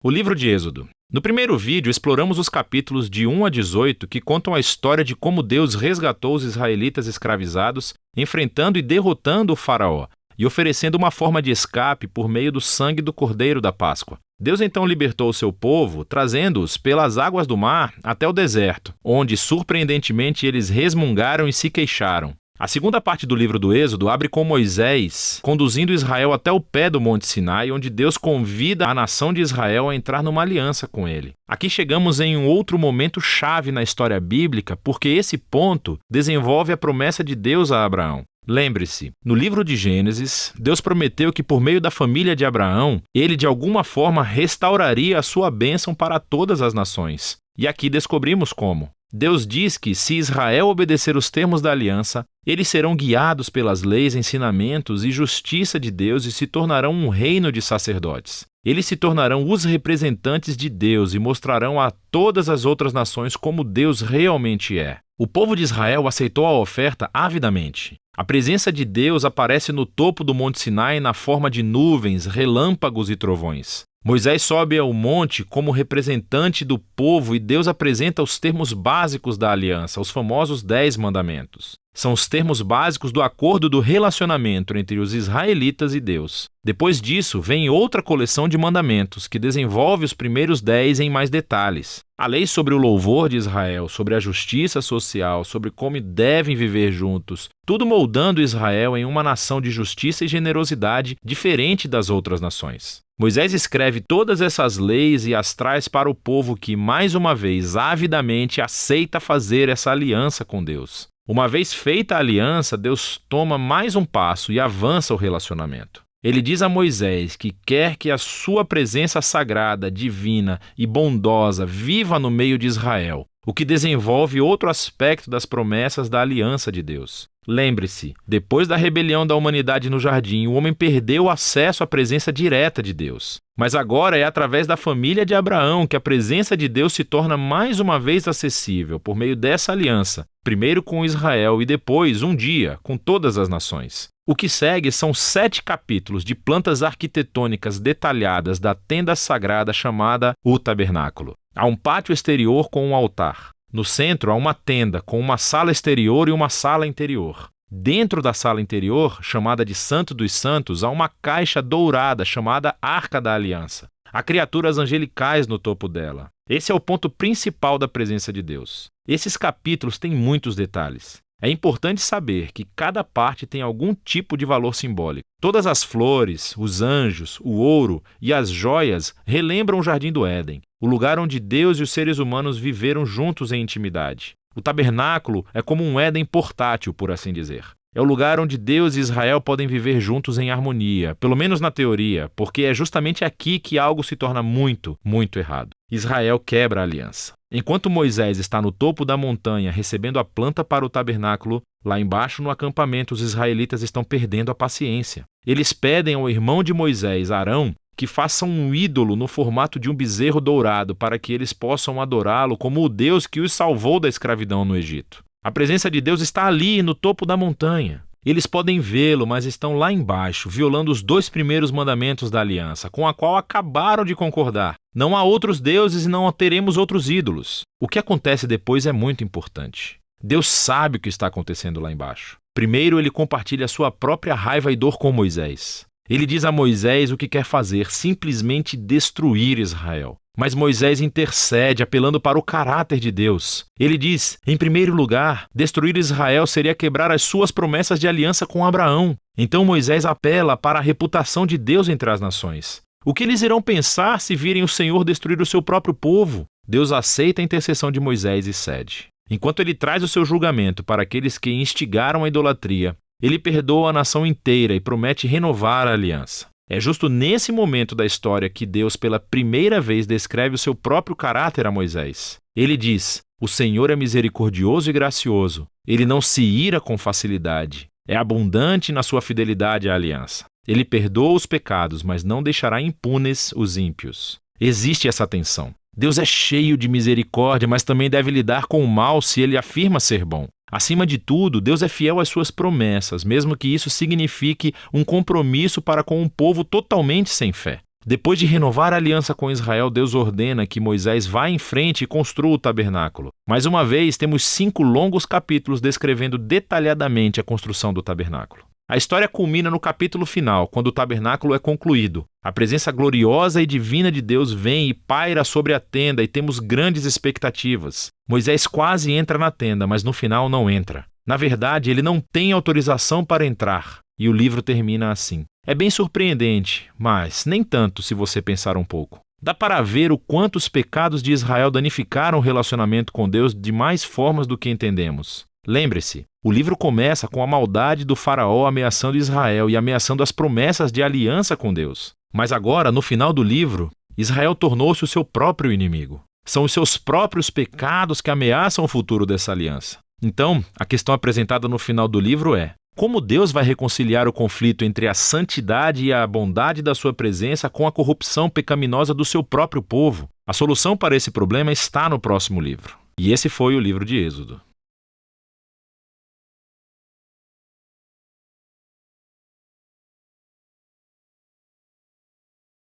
O livro de Êxodo. No primeiro vídeo, exploramos os capítulos de 1 a 18 que contam a história de como Deus resgatou os israelitas escravizados, enfrentando e derrotando o faraó e oferecendo uma forma de escape por meio do sangue do Cordeiro da Páscoa. Deus então libertou o seu povo, trazendo-os pelas águas do mar até o deserto, onde, surpreendentemente, eles resmungaram e se queixaram. A segunda parte do livro do Êxodo abre com Moisés conduzindo Israel até o pé do Monte Sinai, onde Deus convida a nação de Israel a entrar numa aliança com ele. Aqui chegamos em um outro momento chave na história bíblica, porque esse ponto desenvolve a promessa de Deus a Abraão. Lembre-se, no livro de Gênesis, Deus prometeu que por meio da família de Abraão, ele de alguma forma restauraria a sua bênção para todas as nações. E aqui descobrimos como. Deus diz que, se Israel obedecer os termos da aliança, eles serão guiados pelas leis, ensinamentos e justiça de Deus e se tornarão um reino de sacerdotes. Eles se tornarão os representantes de Deus e mostrarão a todas as outras nações como Deus realmente é. O povo de Israel aceitou a oferta avidamente. A presença de Deus aparece no topo do Monte Sinai na forma de nuvens, relâmpagos e trovões. Moisés sobe ao monte como representante do povo e Deus apresenta os termos básicos da aliança, os famosos 10 mandamentos. São os termos básicos do acordo do relacionamento entre os israelitas e Deus. Depois disso, vem outra coleção de mandamentos que desenvolve os primeiros 10 em mais detalhes. A lei sobre o louvor de Israel, sobre a justiça social, sobre como devem viver juntos, tudo moldando Israel em uma nação de justiça e generosidade diferente das outras nações. Moisés escreve todas essas leis e as traz para o povo que, mais uma vez, avidamente aceita fazer essa aliança com Deus. Uma vez feita a aliança, Deus toma mais um passo e avança o relacionamento. Ele diz a Moisés que quer que a sua presença sagrada, divina e bondosa viva no meio de Israel, o que desenvolve outro aspecto das promessas da aliança de Deus. Lembre-se, depois da rebelião da humanidade no jardim, o homem perdeu o acesso à presença direta de Deus. Mas agora é através da família de Abraão que a presença de Deus se torna mais uma vez acessível por meio dessa aliança, primeiro com Israel e depois, um dia, com todas as nações. O que segue são 7 capítulos de plantas arquitetônicas detalhadas da tenda sagrada chamada o tabernáculo. Há um pátio exterior com um altar. No centro há uma tenda com uma sala exterior e uma sala interior. Dentro da sala interior, chamada de Santo dos Santos, há uma caixa dourada chamada Arca da Aliança. Há criaturas angelicais no topo dela. Esse é o ponto principal da presença de Deus. Esses capítulos têm muitos detalhes. É importante saber que cada parte tem algum tipo de valor simbólico. Todas as flores, os anjos, o ouro e as joias relembram o Jardim do Éden, o lugar onde Deus e os seres humanos viveram juntos em intimidade. O tabernáculo é como um Éden portátil, por assim dizer. É o lugar onde Deus e Israel podem viver juntos em harmonia, pelo menos na teoria, porque é justamente aqui que algo se torna muito, muito errado. Israel quebra a aliança. Enquanto Moisés está no topo da montanha recebendo a planta para o tabernáculo, lá embaixo no acampamento os israelitas estão perdendo a paciência. Eles pedem ao irmão de Moisés, Arão, que faça um ídolo no formato de um bezerro dourado para que eles possam adorá-lo como o Deus que os salvou da escravidão no Egito. A presença de Deus está ali, no topo da montanha. Eles podem vê-lo, mas estão lá embaixo, violando os 2 primeiros mandamentos da aliança, com a qual acabaram de concordar. Não há outros deuses e não teremos outros ídolos. O que acontece depois é muito importante. Deus sabe o que está acontecendo lá embaixo. Primeiro, ele compartilha sua própria raiva e dor com Moisés. Ele diz a Moisés o que quer fazer, simplesmente destruir Israel. Mas Moisés intercede, apelando para o caráter de Deus. Ele diz, em primeiro lugar, destruir Israel seria quebrar as suas promessas de aliança com Abraão. Então Moisés apela para a reputação de Deus entre as nações. O que eles irão pensar se virem o Senhor destruir o seu próprio povo? Deus aceita a intercessão de Moisés e cede. Enquanto ele traz o seu julgamento para aqueles que instigaram a idolatria, ele perdoa a nação inteira e promete renovar a aliança. É justo nesse momento da história que Deus pela primeira vez descreve o seu próprio caráter a Moisés. Ele diz, o Senhor é misericordioso e gracioso. Ele não se ira com facilidade. É abundante na sua fidelidade à aliança. Ele perdoa os pecados, mas não deixará impunes os ímpios. Existe essa tensão. Deus é cheio de misericórdia, mas também deve lidar com o mal se ele afirma ser bom. Acima de tudo, Deus é fiel às suas promessas, mesmo que isso signifique um compromisso para com um povo totalmente sem fé. Depois de renovar a aliança com Israel, Deus ordena que Moisés vá em frente e construa o tabernáculo. Mais uma vez, temos 5 longos capítulos descrevendo detalhadamente a construção do tabernáculo. A história culmina no capítulo final, quando o tabernáculo é concluído. A presença gloriosa e divina de Deus vem e paira sobre a tenda e temos grandes expectativas. Moisés quase entra na tenda, mas no final não entra. Na verdade, ele não tem autorização para entrar. E o livro termina assim. É bem surpreendente, mas nem tanto se você pensar um pouco. Dá para ver o quanto os pecados de Israel danificaram o relacionamento com Deus de mais formas do que entendemos. Lembre-se, o livro começa com a maldade do faraó ameaçando Israel e ameaçando as promessas de aliança com Deus. Mas agora, no final do livro, Israel tornou-se o seu próprio inimigo. São os seus próprios pecados que ameaçam o futuro dessa aliança. Então, a questão apresentada no final do livro é: como Deus vai reconciliar o conflito entre a santidade e a bondade da sua presença com a corrupção pecaminosa do seu próprio povo? A solução para esse problema está no próximo livro. E esse foi o livro de Êxodo.